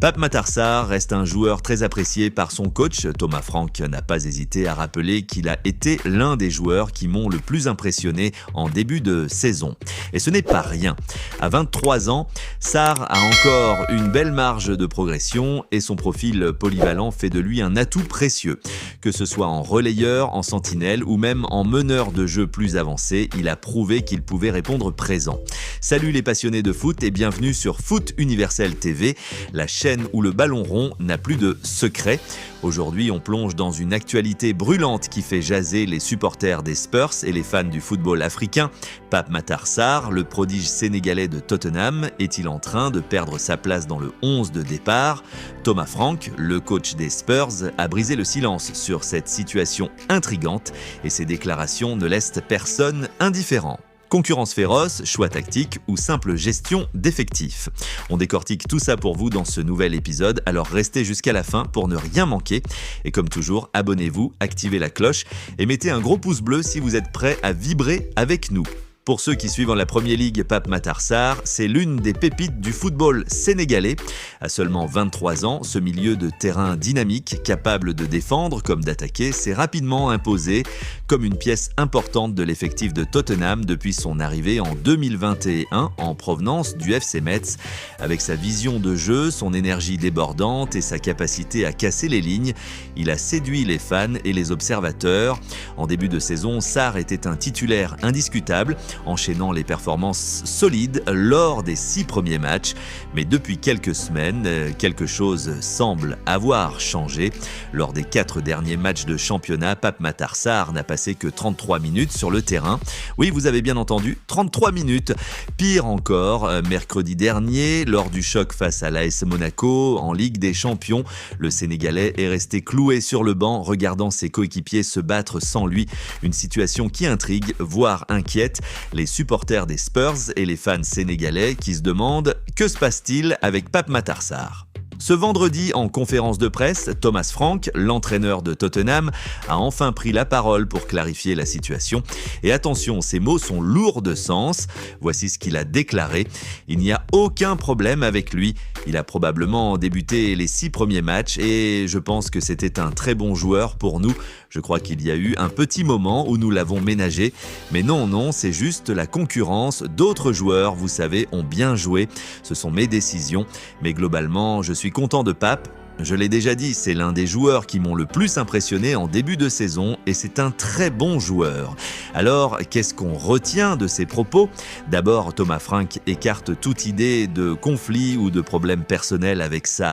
Pape Matar Sarr reste un joueur très apprécié par son coach. Thomas Frank n'a pas hésité à rappeler qu'il a été l'un des joueurs qui m'ont le plus impressionné en début de saison. Et ce n'est pas rien. À 23 ans, Sarr a encore une belle marge de progression et son profil polyvalent fait de lui un atout précieux. Que ce soit en relayeur, en sentinelle ou même en meneur de jeu plus avancé, il a prouvé qu'il pouvait répondre présent. Salut les passionnés de foot et bienvenue sur Foot Universel TV, la chaîne où le ballon rond n'a plus de secret. Aujourd'hui, on plonge dans une actualité brûlante qui fait jaser les supporters des Spurs et les fans du football africain. Pape Matar Sarr, le prodige sénégalais de Tottenham, est-il en train de perdre sa place dans le 11 de départ ? Thomas Frank, le coach des Spurs, a brisé le silence sur cette situation intrigante et ses déclarations ne laissent personne indifférent. Concurrence féroce, choix tactique ou simple gestion d'effectifs. On décortique tout ça pour vous dans ce nouvel épisode, alors restez jusqu'à la fin pour ne rien manquer. Et comme toujours, abonnez-vous, activez la cloche et mettez un gros pouce bleu si vous êtes prêts à vibrer avec nous. Pour ceux qui suivent en la Premier League, Pape Matar Sarr, c'est l'une des pépites du football sénégalais. À seulement 23 ans, ce milieu de terrain dynamique, capable de défendre comme d'attaquer, s'est rapidement imposé comme une pièce importante de l'effectif de Tottenham depuis son arrivée en 2021 en provenance du FC Metz. Avec sa vision de jeu, son énergie débordante et sa capacité à casser les lignes, il a séduit les fans et les observateurs. En début de saison, Sarr était un titulaire indiscutable, enchaînant les performances solides lors des 6 premiers matchs. Mais depuis quelques semaines, quelque chose semble avoir changé. Lors des 4 derniers matchs de championnat, Pape Matar Sarr n'a passé que 33 minutes sur le terrain. Oui, vous avez bien entendu, 33 minutes. Pire encore, mercredi dernier, lors du choc face à l'AS Monaco en Ligue des Champions, le Sénégalais est resté cloué sur le banc, regardant ses coéquipiers se battre sans lui. Une situation qui intrigue, voire inquiète les supporters des Spurs et les fans sénégalais qui se demandent « Que se passe-t-il avec Pape Matar Sarr ?» Ce vendredi, en conférence de presse, Thomas Frank, l'entraîneur de Tottenham, a enfin pris la parole pour clarifier la situation. Et attention, ces mots sont lourds de sens. Voici ce qu'il a déclaré. Il n'y a aucun problème avec lui. Il a probablement débuté les 6 premiers matchs et je pense que c'était un très bon joueur pour nous. Je crois qu'il y a eu un petit moment où nous l'avons ménagé. Mais non, c'est juste la concurrence. D'autres joueurs, vous savez, ont bien joué. Ce sont mes décisions. Mais globalement, je suis content de Pape. Je l'ai déjà dit, c'est l'un des joueurs qui m'ont le plus impressionné en début de saison et c'est un très bon joueur. Alors, qu'est-ce qu'on retient de ses propos ? D'abord, Thomas Frank écarte toute idée de conflit ou de problème personnel avec sa